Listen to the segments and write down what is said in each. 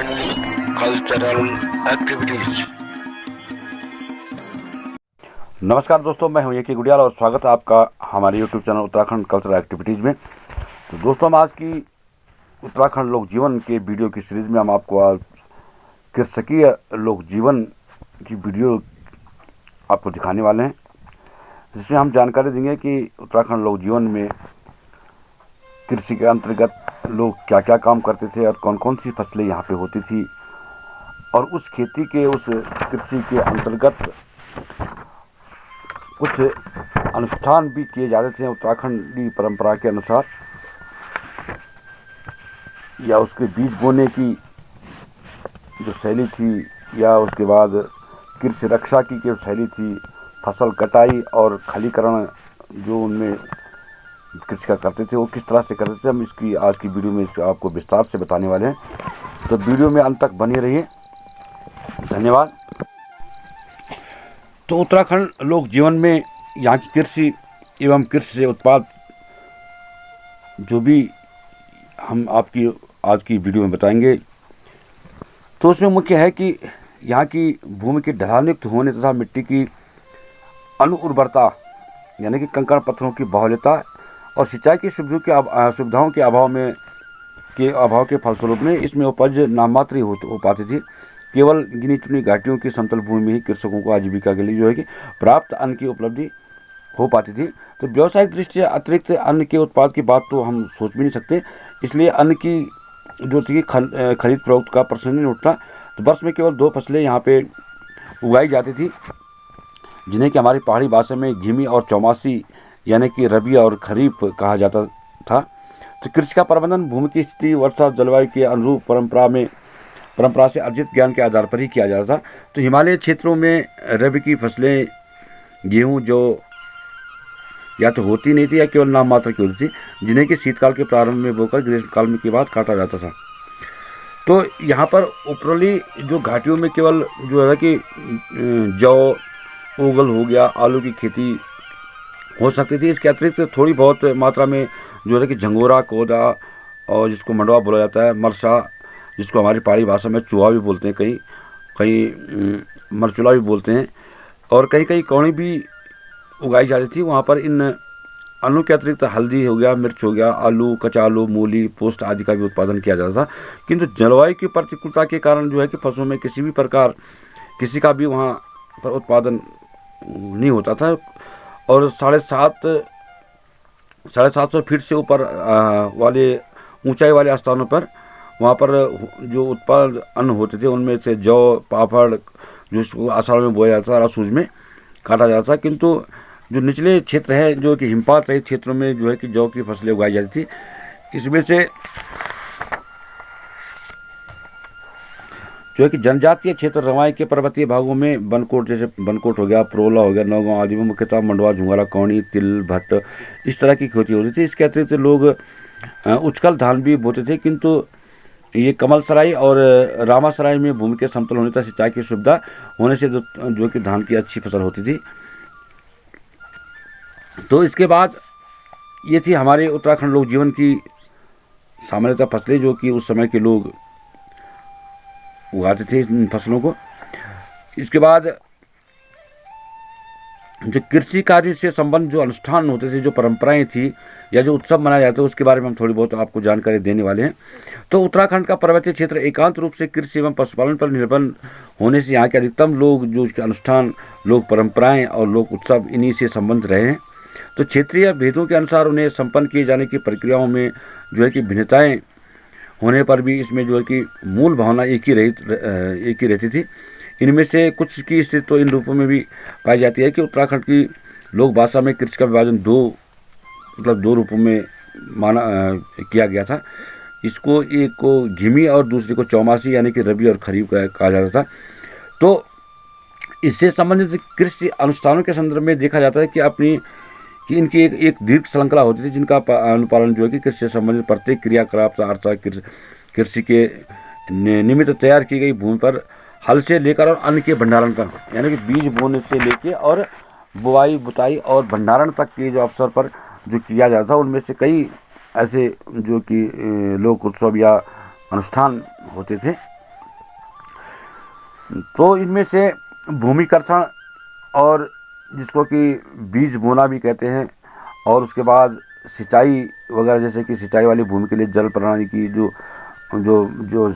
Uttarakhand cultural activities. नमस्कार दोस्तों, मैं हूं ये गुड़ियाल और स्वागत है आपका हमारे YouTube channel Uttarakhand cultural activities में। तो दोस्तों, हम आज की उत्तराखंड लोक जीवन के वीडियो की सीरीज़ में हम आपको आज कृषकीय लोक जीवन की वीडियो आपको दिखाने वाले हैं, जिसमें हम जानकारी देंगे कि उत्तराखंड लोक जीवन में कृषि के अंतर्गत लोग क्या क्या काम करते थे और कौन कौन सी फसलें यहाँ पे होती थी, और उस खेती के उस कृषि के अंतर्गत कुछ अनुष्ठान भी किए जाते थे उत्तराखंडी परंपरा के अनुसार, या उसके बीज बोने की जो शैली थी, या उसके बाद कृषि रक्षा की जो शैली थी, फसल कटाई और खलीकरण जो उनमें कृषि का करते थे वो किस तरह से करते थे, हम इसकी आज की वीडियो में आपको विस्तार से बताने वाले हैं। तो वीडियो में अंत तक बने रहिए। धन्यवाद। तो उत्तराखंड लोक जीवन में यहाँ की कृषि एवं कृषि से उत्पाद जो भी हम आपकी आज की वीडियो में बताएंगे, तो उसमें मुख्य है कि यहाँ की भूमि के ढलानयुक्त होने तथा मिट्टी की अनुउर्वरता यानी कि कंकड़ पत्थरों की बाहुल्यता और सिंचाई की सुविधाओं के अभाव के फलस्वरूप में इसमें उपज नाममात्र ही हो पाती थी। केवल गिनी चुनी घाटियों की समतल भूमि में ही कृषकों को आजीविका के लिए जो है कि प्राप्त अन्न की उपलब्धि हो पाती थी। तो व्यावसायिक दृष्टि से अतिरिक्त अन्न के उत्पाद की बात तो हम सोच भी नहीं सकते, इसलिए अन्न की जो थी खरीद फरोख्त का प्रश्न नहीं उठता। तो वर्ष में केवल 2 फसलें यहाँ पे उगाई जाती थी, जिन्हें कि हमारी पहाड़ी भाषा में घिमी और चौमासी यानी कि रबी और खरीफ कहा जाता था। तो कृषि का प्रबंधन भूमि की स्थिति, वर्षा, जलवायु के अनुरूप परंपरा से अर्जित ज्ञान के आधार पर ही किया जाता था। तो हिमालय क्षेत्रों में रबी की फसलें गेहूँ जो या तो होती नहीं थी या केवल नाम मात्र की होती थी, जिन्हें कि शीतकाल के प्रारंभ में बोकर ग्रीष्मकाल में के बाद काटा जाता था। तो यहाँ पर उपरली जो घाटियों में केवल जो है कि जौ, ओगल हो गया, आलू की खेती हो सकती थी। इसके अतिरिक्त थोड़ी बहुत मात्रा में जो है कि झंगोरा, कोदा और जिसको मंडवा बोला जाता है, मरसा जिसको हमारी पहाड़ी भाषा में चूहा भी बोलते हैं, कहीं मरचुला भी बोलते हैं, और कहीं कहीं कौड़ी भी उगाई जाती थी। वहाँ पर इन अन्नों के अतिरिक्त हल्दी हो गया, मिर्च हो गया, आलू, कच्चा आलू, मूली, पोस्ट आदि का भी उत्पादन किया जाता था। किंतु जलवायु की प्रतिकूलता के कारण जो है कि फसलों में किसी भी प्रकार किसी का भी वहाँ पर उत्पादन नहीं होता था। और 750 फीट से ऊपर वाले ऊंचाई वाले स्थानों पर वहाँ पर जो उत्पाद अन्न होते थे उनमें से जौ, पापड़ जो आषाढ़ में बोया जाता था, सूज में काटा जाता था। किंतु जो निचले क्षेत्र है, जो कि हिमपात रहित क्षेत्रों में जो है कि जौ की फसलें उगाई जाती थी। इसमें से जो है कि जनजातीय क्षेत्र रवाई के पर्वतीय भागों में बनकोट, जैसे बनकोट हो गया, प्रोला हो गया, नौगांव आदि में मुख्यतः मंडवा, झुंगारा, कौनी, तिल, भट्ट इस तरह की खेती होती थी। इसके अतिरिक्त लोग उचकल धान भी बोते थे, किंतु ये कमलसराय और रामासराय में भूमि के समतल होने तक सिंचाई की सुविधा होने से जो कि धान की अच्छी फसल होती थी। तो इसके बाद ये थी हमारे उत्तराखंड लोक जीवन की सामान्यतः फसलें, जो कि उस समय के लोग उगाते थे इन फसलों को। इसके बाद जो कृषि कार्य से संबंध जो अनुष्ठान होते थे, जो परंपराएं थी या जो उत्सव मनाए जाते थे, उसके बारे में हम थोड़ी बहुत आपको जानकारी देने वाले हैं। तो उत्तराखंड का पर्वतीय क्षेत्र एकांत रूप से कृषि एवं पशुपालन पर निर्भर होने से यहाँ के अधिकतम लोग जो अनुष्ठान, लोक परंपराएं और लोक उत्सव इन्हीं से संबंध रहे हैं। तो क्षेत्रीय भेदों के अनुसार उन्हें संपन्न किए जाने की प्रक्रियाओं में जो है कि भिन्नताएं होने पर भी इसमें जो है कि मूल भावना एक ही रहती थी। इनमें से कुछ की स्थिति तो इन रूपों में भी पाई जाती है कि उत्तराखंड की लोक भाषा में कृषि का विभाजन दो रूपों में किया गया था। इसको एक को घिमी और दूसरे को चौमासी यानी कि रबी और खरीफ कहा जाता था। तो इससे संबंधित कृषि अनुष्ठानों के संदर्भ में देखा जाता है कि इनकी एक दीर्घ श्रृंखला होती थी, जिनका अनुपालन जो है कि कृषि से संबंधित प्रत्येक क्रियाकलाप अर्थात कृषि के निमित्त तैयार की गई भूमि पर हल से लेकर और अन्न के भंडारण तक, यानी कि बीज बोने से लेके और बुआई, बुताई और भंडारण तक के जो अवसर पर जो किया जाता था, उनमें से कई ऐसे जो कि लोक उत्सव या अनुष्ठान होते थे। तो इनमें से भूमिकर्षण और जिसको कि बीज बोना भी कहते हैं, और उसके बाद सिंचाई वगैरह, जैसे कि सिंचाई वाली भूमि के लिए जल प्रणाली की जो जो जो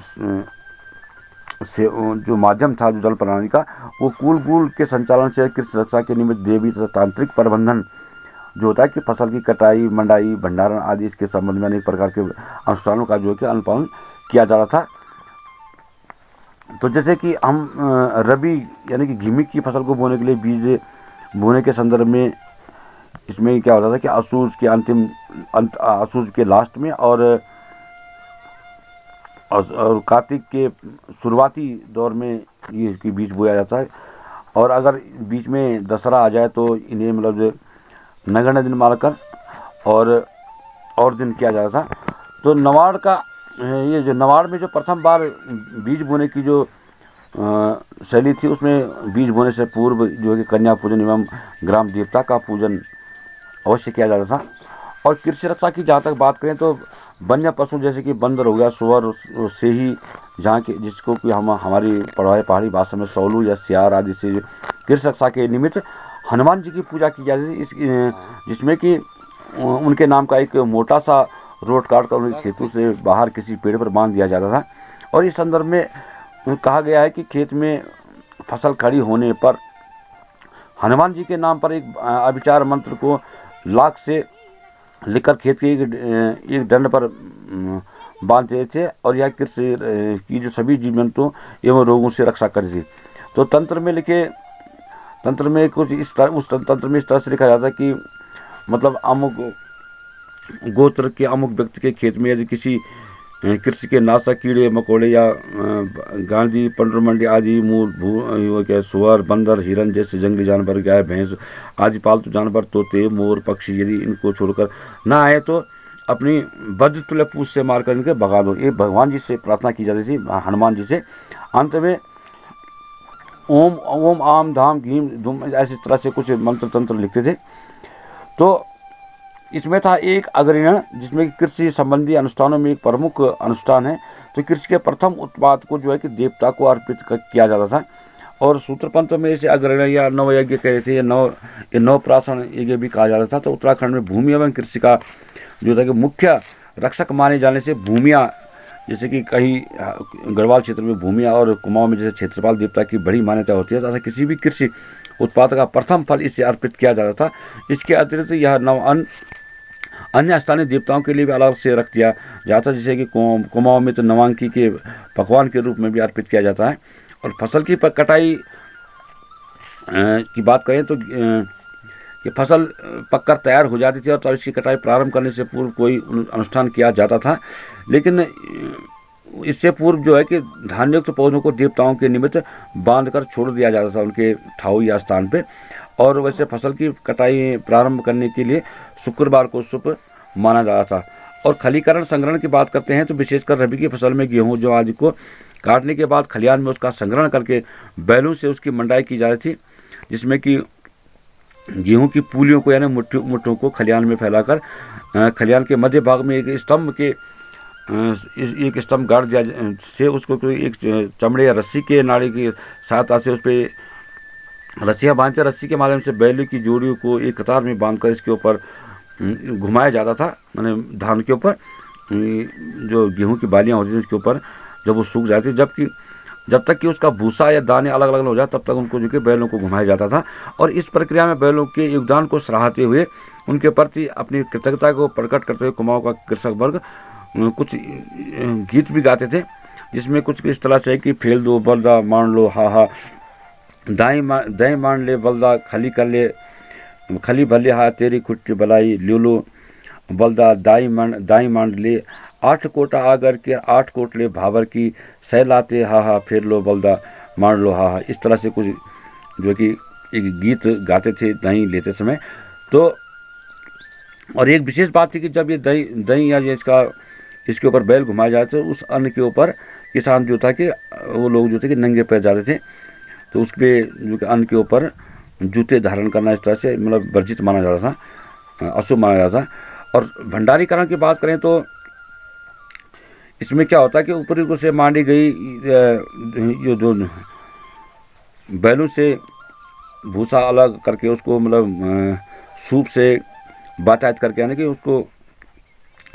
से जो माध्यम था जो जल प्रणाली का, वो कूल के संचालन से कृषि रक्षा के निमित्त देवी तथा तांत्रिक प्रबंधन जो होता है कि फसल की कटाई, मंडाई, भंडारण आदि इसके संबंध में अनेक प्रकार के अनुष्ठानों का जो है कि अनुपालन किया जा रहा था। तो जैसे कि हम रबी यानी कि गेहूं की फसल को बोने के लिए बीज बोने के संदर्भ में इसमें क्या होता था कि असूज के असूज के लास्ट में और कार्तिक के शुरुआती दौर में ये इसकी बीज बोया जाता है। और अगर बीच में दशहरा आ जाए तो इन्हें मतलब नगण्य दिन मानकर और दिन किया जाता था। तो नवाड़ का ये जो नवाड़ में जो प्रथम बार बीज बोने की जो शैली थी, उसमें बीज बोने से पूर्व जो है कि कन्या पूजन एवं ग्राम देवता का पूजन अवश्य किया जाता था। और कृषि रक्षा की जहाँ तक बात करें तो वन्य पशु जैसे कि बंदर हो गया, सुअर से ही जहाँ के जिसको कि हम हमारी पहाड़ी भाषा में सौलू या सियार आदि से कृषि रक्षा के निमित्त हनुमान जी की पूजा की जाती थी, जिसमें कि उनके नाम का एक मोटा सा रोड काट कर उनके खेतों से बाहर किसी पेड़ पर बांध दिया जाता था। और इस संदर्भ में कहा गया है कि खेत में फसल खड़ी होने पर हनुमान जी के नाम पर एक अभिचार मंत्र को लाख से लिखकर खेत के एक दंड पर बांधते थे, और यह कृषि की जो सभी जीव जंतुओं एवं रोगों से रक्षा करती थी। तो तंत्र में कुछ इस तरह उस तंत्र में इस तरह से लिखा जाता है कि मतलब अमुक गोत्र के अमुक व्यक्ति के खेत में यदि किसी कृषि के नाशक कीड़े मकोड़े या गांधी, पंडरमंडी आदि मूल सुअर, बंदर, हिरन जैसे जंगली जानवर, गाय, भैंस आदि पालतू जानवर, तोते, मोर, पक्षी यदि इनको छोड़कर ना आए तो अपनी वज्र तुल्य पूछ से मारकर इनके भगा दो। ये भगवान जी से प्रार्थना की जाती थी, हनुमान जी से। अंत में ओम आम धाम घीम धूम ऐसी तरह से कुछ मंत्र तंत्र लिखते थे। तो इसमें था एक अग्रहण, जिसमें कृषि संबंधी अनुष्ठानों में एक प्रमुख अनुष्ठान है। तो कृषि के प्रथम उत्पाद को जो है कि देवता को अर्पित किया जाता था। और सूत्रपंथ में इसे अग्रहण या नवयज्ञ कहते थे, ये नवप्राशन यज्ञ भी कहा जाता था। तो उत्तराखंड में भूमि एवं कृषि का जो था कि मुख्य रक्षक माने जाने से भूमिया, जैसे कि कहीं गढ़वाल क्षेत्र में भूमिया और कुमाऊं में जैसे क्षेत्रपाल देवता की बड़ी मान्यता होती है, तथा किसी भी कृषि उत्पाद का प्रथम फल इससे अर्पित किया जाता था। इसके अतिरिक्त यह अन्य स्थानीय देवताओं के लिए भी अलग से रख दिया जाता है, जैसे कि कुमाऊं में तो नवांकी के पकवान के रूप में भी अर्पित किया जाता है। और फसल की कटाई की बात करें तो कि फसल पककर तैयार हो जाती थी और तब इसकी कटाई प्रारंभ करने से पूर्व कोई अनुष्ठान किया जाता था। लेकिन इससे पूर्व जो है कि धान्ययुक्त पौधों को देवताओं के निमित्त बांध कर छोड़ दिया जाता था उनके ठाव या स्थान पे। और वैसे फसल की कटाई प्रारंभ करने के लिए शुक्रवार को शुभ माना जाता था। और खलीकरण संग्रहण की बात करते हैं तो विशेषकर रबी की फसल में गेहूँ जो आदि को काटने के बाद खलिहान में उसका संग्रहण करके बैलों से उसकी मंडाई की जाती थी, जिसमें कि गेहूं की पूलियों को यानी मुट्ठों को खलिहान में फैलाकर खलिहान के मध्य भाग में एक स्तंभ गाड़ दिया से उसको कोई एक चमड़े या रस्सी के नाड़ी की सहायता से उस पर रस्सियाँ बांधते, रस्सी के माध्यम से बैल की जोड़ियों को एक कतार में बांधकर इसके ऊपर घुमाया जाता था। मैंने धान के ऊपर जो गेहूं की बालियाँ होती थी उसके ऊपर जब वो सूख जाती, जब तक कि उसका भूसा या दाने अलग अलग हो जाए तब तक उनको जो कि बैलों को घुमाया जाता था। और इस प्रक्रिया में बैलों के योगदान को सराहते हुए उनके प्रति अपनी कृतज्ञता को प्रकट करते हुए कुमाऊं का कृषक वर्ग कुछ गीत भी गाते थे, जिसमें कुछ इस तरह से है कि फेल दो बलदा मान लो हा हा, दाई मान ले बलदा खली भले हा, तेरी खुट्टी बलाई ल्यूलो बलदा दाई मान ले, 8 कोटा आगर के 8 कोटले भावर की, सहलाते हा हा फिर लो बलदा मान लो हा हा। इस तरह से कुछ जो कि एक गीत गाते थे दही लेते समय। तो और एक विशेष बात थी कि जब ये दही या इसके ऊपर बैल घुमाया जाए तो उस अन्न के ऊपर किसान जो था कि वो लोग जो थे कि नंगे पैर जाते थे, तो उस पर जो कि अन्न के ऊपर जूते धारण करना इस तरह से मतलब वर्जित माना जाता था, अशुभ माना जाता था। और भंडारीकरण की बात करें तो इसमें क्या होता है कि ऊपरी से मांडी गई ये जो बैलों से भूसा अलग करके उसको मतलब सूप से बाटाइत करके, यानी कि उसको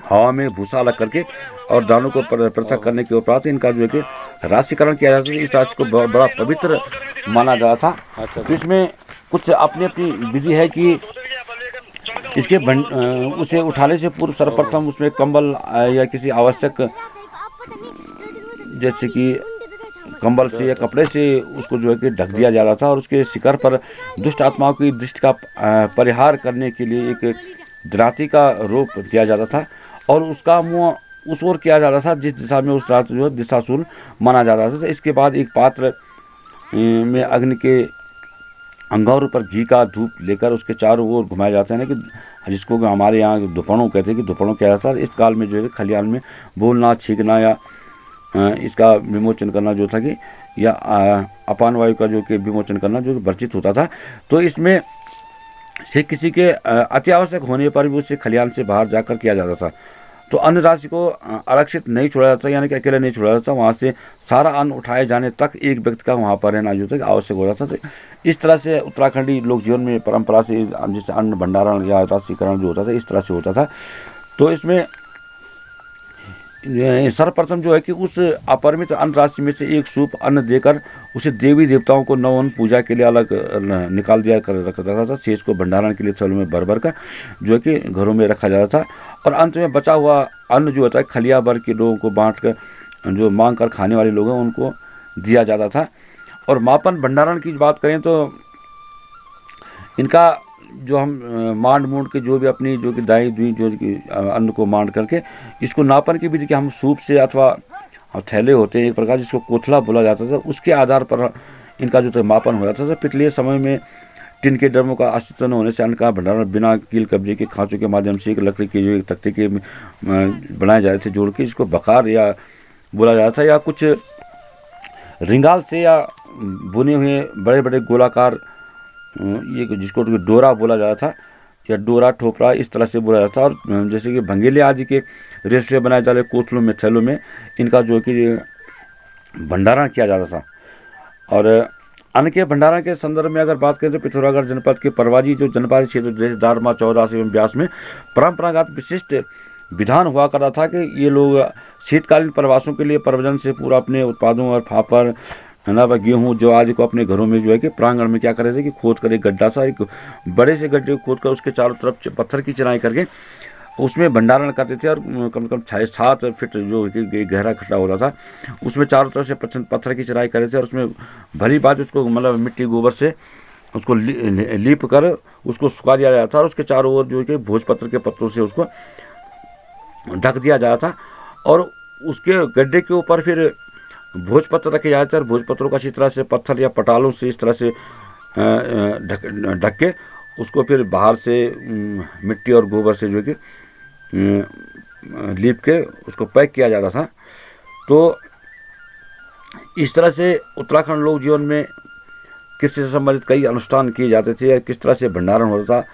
हवा में भूसा अलग करके और दानों को पृथक करने के उपरांत इनका जो है कि राशिकरण किया जाता है। इस राशि को बड़ा पवित्र माना जाता था। तो इसमें कुछ अपनी अपनी विधि है कि इसके उसे उठाने से पूर्व सर्वप्रथम उसमें कंबल या किसी आवश्यक, जैसे कि कंबल से या कपड़े से उसको जो है कि ढक दिया जा रहा था, और उसके शिखर पर दुष्ट आत्माओं की दृष्टि का परिहार करने के लिए एक दराती का रूप दिया जाता था, और उसका मुँह उस ओर किया जाता था जिस दिशा में उस रात जो है दिशाशूल माना जाता था। तो इसके बाद एक पात्र में अग्नि के अंगारों पर घी का धूप लेकर उसके चारों ओर घुमाया जाता है ना, कि जिसको हमारे यहाँ दुपड़ों कहते हैं कि दुपड़ों किया जाता है। इस काल में जो है खलियान में बोलना, छींकना या इसका विमोचन करना जो था कि, या अपान वायु का जो कि विमोचन करना जो कि वर्जित होता था। तो इसमें से किसी के अति आवश्यक होने पर भी उसे खलियान से बाहर जाकर किया जाता था। तो अन्न राशि को आरक्षित नहीं छोड़ा जाता, यानी कि अकेले नहीं छोड़ा जाता, वहाँ से सारा अन्न उठाए जाने तक एक व्यक्ति का वहाँ पर रहना जो था आवश्यक हो जाता था। तो इस तरह से उत्तराखंडी लोक जीवन में परंपरा से जैसे अन्न भंडारण या राशिकरण जो होता था इस तरह से होता था। तो इसमें सर्वप्रथम जो है कि उस अपरिमित अन्न राशि में से एक सूप अन्न देकर उसे देवी देवताओं को नव अन्न पूजा के लिए अलग निकाल दिया कर रखा जाता था। शेष को भंडारण के लिए थैलों में भर भर कर जो है कि घरों में रखा जाता था, और अंत में बचा हुआ अन्न जो होता है खलिया भर के लोगों को बांट कर जो मांग कर खाने वाले लोग हैं उनको दिया जाता था। और मापन भंडारण की बात करें तो इनका जो हम मांड मूंड के जो भी अपनी जो कि दाई दुई जो कि अन्न को मांड करके इसको नापन की विधि कि हम सूप से अथवा थैले होते हैं एक प्रकार जिसको कोथला बोला जाता था, उसके आधार पर इनका जो था मापन हो जाता था। पिछले समय में टिन के ड्रमों का अस्तित्व न होने से अन्न का भंडारण बिना कील कब्जे के खांचों के माध्यम से एक लकड़ी के जो एक तख्ते के बनाए जा रहे थे जोड़ के, इसको बकार या बोला जाता था, या कुछ रिंगाल से या बुने हुए बड़े बड़े गोलाकार ये जिसको डोरा बोला जाता था या डोरा ठोपरा इस तरह से बोला जाता था। और जैसे कि भंगेले आदि के रेशे बनाए जा रहे कोथलों में थैलों में इनका जो कि भंडारण किया जाता था। और अन्न के भंडारण के संदर्भ में अगर बात करें तो पिथौरागढ़ जनपद के परवाजी जो जनपद क्षेत्र जैसे दारमा, चौरासी एवं ब्यास में परंपरागत विशिष्ट विधान हुआ करता था कि ये लोग शीतकालीन प्रवासों के लिए प्रवजन से पूरा अपने उत्पादों और फाफर ना व गेहूँ जो आदि को अपने घरों में जो है कि प्रांगण में क्या करे थे कि खोद कर एक गड्ढा सा एक बड़े से गड्ढे को खोद कर उसके चारों तरफ पत्थर की चिनाई करके उसमें भंडारण करते थे। और कम से कम 7 फीट जो गहरा खड्डा होता था उसमें चारों तरफ से पत्थर की चिनाई करते थे, और उसमें भली बात उसको मतलब मिट्टी गोबर से उसको लीप कर उसको सुखा दिया जाता था, और उसके चारों ओर जो है कि भोजपत्र के पत्तों से उसको ढक दिया जाता था। और उसके गड्ढे के ऊपर फिर भोजपत्र रखे जाते थे, और भोजपत्रों का अच्छी तरह से पत्थर या पटालों से इस तरह से ढक के उसको फिर बाहर से मिट्टी और गोबर से जो कि लीप के उसको पैक किया जाता था। तो इस तरह से उत्तराखंड लोक जीवन में कृषि से संबंधित कई अनुष्ठान किए जाते थे, या किस तरह से भंडारण होता था।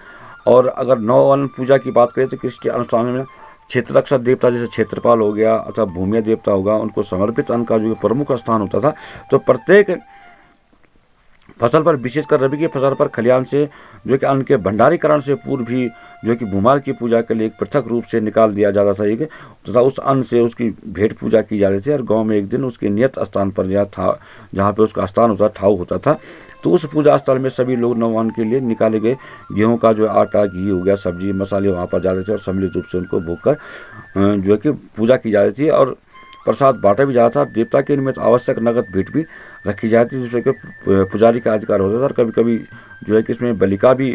और अगर नव अन्न पूजा की बात करें तो कृषि अनुष्ठान में क्षेत्र रक्षक देवता जैसे क्षेत्रपाल हो गया अथवा भूमिया देवता होगा उनको समर्पित अन्न का जो प्रमुख स्थान होता था। तो प्रत्येक फसल पर विशेषकर रबी की फसल पर खलियान से जो कि अन्न के भंडारीकरण से पूर्व भी जो कि भूमाल की पूजा के लिए एक पृथक रूप से निकाल दिया जाता था एक, तथा उस अन्न से उसकी भेंट पूजा की जा रही थी। और गांव में एक दिन उसके नियत स्थान पर जहाँ पे उसका स्थान होता ठाव होता था, तो उस पूजा स्थल में सभी लोग नव अन्न के लिए निकाले गए गेहूं का जो आटा, घी हो गया, सब्जी मसाले वहाँ पर जाते थे, और सम्मिलित रूप से उनको भोग कर जो है कि पूजा की जाती थी, और प्रसाद बांटा भी जाता था। देवता के निमित्त आवश्यक नगद भेंट भी रखी जाती थी, जिससे कि पुजारी का अधिकार होता था। और कभी कभी जो है कि इसमें बलि का भी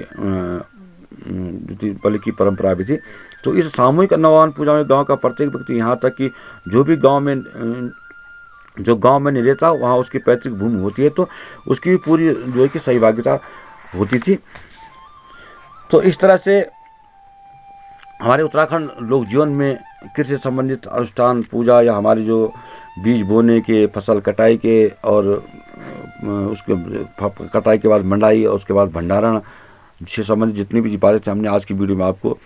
बलि की परंपरा भी थी। तो इस सामूहिक नवान्न पूजा में गांव का प्रत्येक व्यक्ति, यहाँ तक कि जो भी गांव में नहीं रहता वहाँ उसकी पैतृक भूमि होती है तो उसकी भी पूरी जो है कि सहभागिता होती थी। तो इस तरह से हमारे उत्तराखंड लोक जीवन में कृषि संबंधित अनुष्ठान पूजा या हमारी जो बीज बोने के, फसल कटाई के और उसके कटाई के बाद मंडाई और उसके बाद भंडारण से संबंधित जितनी भी बातें हमने आज की वीडियो में आपको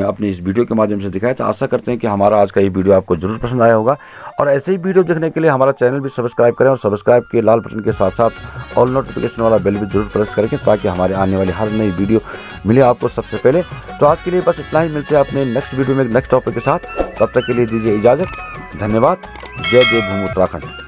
अपनी इस वीडियो के माध्यम से दिखाया। तो आशा करते हैं कि हमारा आज का ये वीडियो आपको जरूर पसंद आया होगा, और ऐसे ही वीडियो देखने के लिए हमारा चैनल भी सब्सक्राइब करें, और सब्सक्राइब के लाल बटन के साथ साथ ऑल नोटिफिकेशन वाला बेल भी जरूर प्रेस करें, ताकि हमारे आने वाली हर नई वीडियो मिले आपको सबसे पहले। तो आज के लिए बस इतना ही, मिलते हैं अपने नेक्स्ट वीडियो में नेक्स्ट टॉपिक के साथ। तब तक के लिए दीजिए इजाज़त। धन्यवाद। जय देवभूमि उत्तराखंड।